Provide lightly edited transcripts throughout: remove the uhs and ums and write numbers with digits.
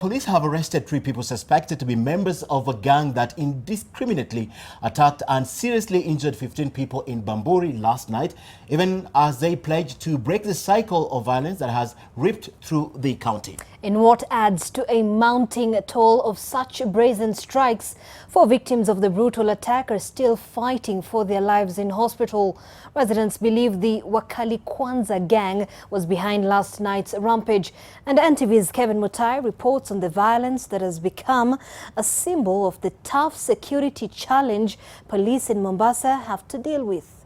Police have arrested 3 people suspected to be members of a gang that indiscriminately attacked and seriously injured 15 people in Bamburi last night, even as they pledged to break the cycle of violence that has ripped through the county. In what adds to a mounting toll of such brazen strikes, 4 victims of the brutal attack are still fighting for their lives in hospital. Residents believe the Wakali Kwanza gang was behind last night's rampage. And NTV's Kevin Mutai reports on the violence that has become a symbol of the tough security challenge police in Mombasa have to deal with.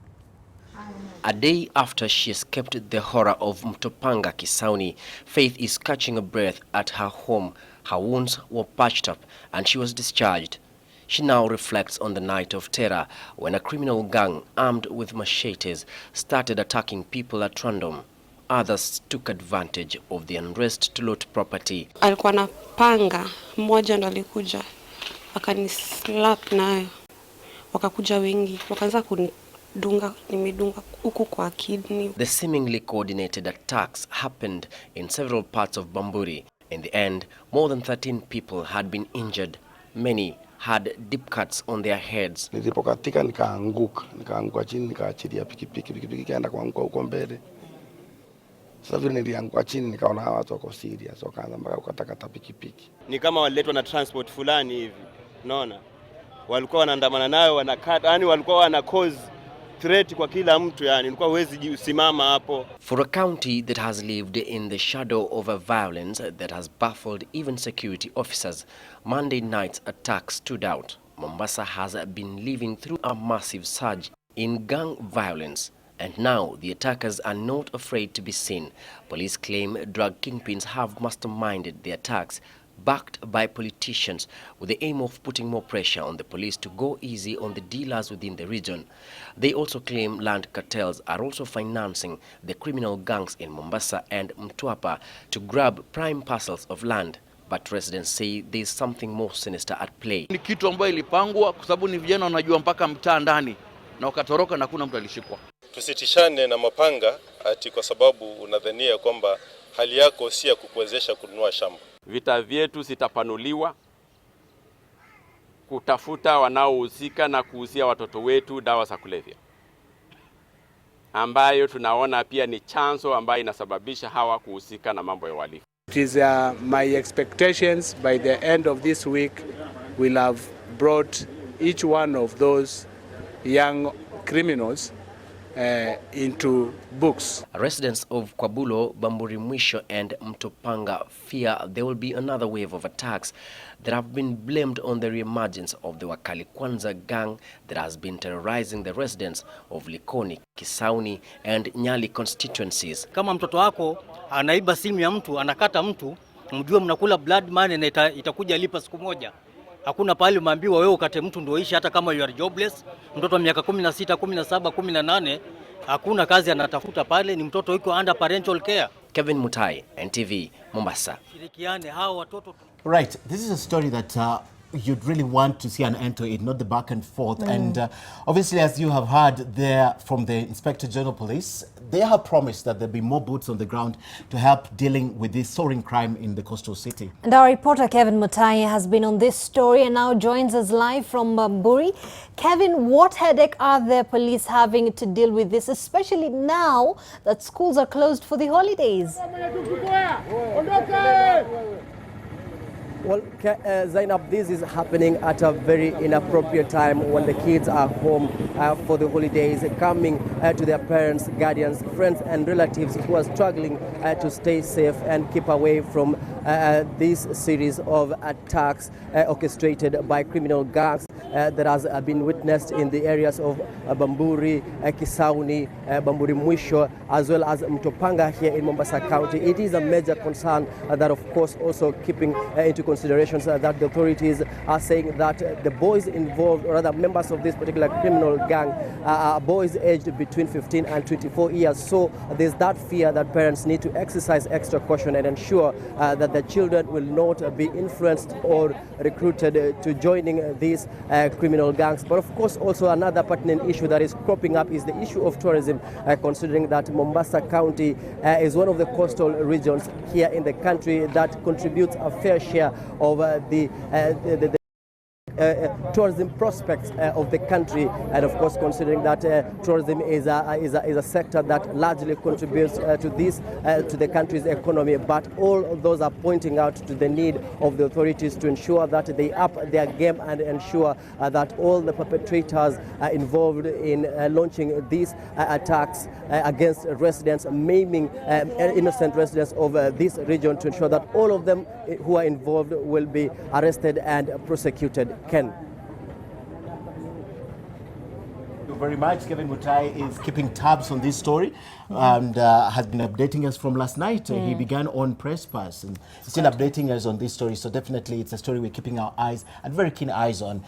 A day after she escaped the horror of Mtopanga Kisauni, Faith is catching a breath at her home. Her wounds were patched up and she was discharged. She now reflects on the night of terror when a criminal gang armed with machetes started attacking people at random. Others took advantage of the unrest to loot property. Alikuwa na panga, mmoja ndo alikuja akanislap nayo. Wakakuja wengi, wakaanza kunidunga, nimedunga huku kwa kidney. The seemingly coordinated attacks happened in several parts of Bamburi. In the end, more than 13 people had been injured. Many had deep cuts on their heads. Nilipokatika nikaanguka chini, nikaachilia pikipiki kaenda kuanguka huko mbele. Sasa vile nilianguka chini nikaona watu wako serious, wakaanza mpaka kukatakata pikipiki. Ni kama waliletwa na transport fulani hivi. Unaona? Walikuwa wanaandamana nayo, wanakata, yani walikuwa wana cause threat kwa kila mtu, yani ulikuwa huwezi usimama hapo. For a county that has lived in the shadow of a violence that has baffled even security officers, Monday night's attack stood out. Mombasa has been living through a massive surge in gang violence, and now the attackers are not afraid to be seen. Police claim drug kingpins have masterminded the attacks, backed by politicians, with the aim of putting more pressure on the police to go easy on the dealers within the region. They also claim land cartels are also financing the criminal gangs in Mombasa and Mtwapa to grab prime parcels of land. But residents say there is something more sinister at play. Ni kitu ambayo ilipangwa kwa sababu ni vijana wanajua mpaka mtaa ndani na wakatoroka na kuna mtu alishikwa. Tusitishane na mapanga ati kwa sababu unadhania kwamba hali yako si ya kukuwezesha kununua shamba. Vita vyetu sitapanuliwa kutafuta wanaohusika na kuuzia watoto wetu dawa za kulevya, ambayo tunaona pia ni chanzo ambayo inasababisha hawa kuhusika na mambo ya uhalifu. It is my expectations by the end of this week we'll have brought each one of those young criminals into books. Residents of Kwabulo, Bamburi Mwisho and Mtopanga fear there will be another wave of attacks that have been blamed on the reemergence of the Wakali Kwanza gang that has been terrorizing the residents of Likoni, Kisauni and Nyali constituencies. Kama mtoto wako anaiba simu ya mtu, anakata mtu, mjue mnakula blood money na itakuja lipa siku moja. Hakuna pale umeambiwa wewe ukate mtu ndio ishi, hata kama you are jobless. Mtoto wa miaka 16, 17, 18 hakuna kazi anatafuta pale, ni mtoto yuko under parental care. Kevin Mutai, NTV, Mombasa. Shirikiane hao watoto. Right, this is a story that you'd really want to see an end to it, not the back and forth. And obviously, as you have heard there from the Inspector General Police, they have promised that there'll be more boots on the ground to help dealing with this soaring crime in the coastal city. And our reporter Kevin Mutai has been on this story and now joins us live from Bamburi. Kevin, what headache are the police having to deal with this, especially now that schools are closed for the holidays? Well, Zainab, this is happening at a very inappropriate time when the kids are home for the holidays, coming to their parents, guardians, friends and relatives who are struggling to stay safe and keep away from this series of attacks orchestrated by criminal gangs that has been witnessed in the areas of Bamburi, Kisauni, Bamburi Mwisho, as well as Mtopanga here in Mombasa County. It is a major concern that, of course, also keeping into considerations that the authorities are saying that the boys involved, or rather members of this particular criminal gang, are boys aged between 15 and 24 years. So there's that fear that parents need to exercise extra caution and ensure that the children will not be influenced or recruited to joining these criminal gangs. But of course, also another pertinent issue that is cropping up is the issue of tourism, considering that Mombasa County is one of the coastal regions here in the country that contributes a fair share of the tourism prospects of the country, and of course considering that tourism is a sector that largely contributes to the country's economy. But all of those are pointing out to the need of the authorities to ensure that they up their game and ensure that all the perpetrators involved in launching these attacks against residents, maiming innocent residents of this region, to ensure that all of them who are involved will be arrested and prosecuted. Ken. Thank you very much. Kevin Mutai is keeping tabs on this story and has been updating us from last night. He began on Press Pass and still updating us on this story. So definitely it's a story we're keeping our eyes and very keen eyes on.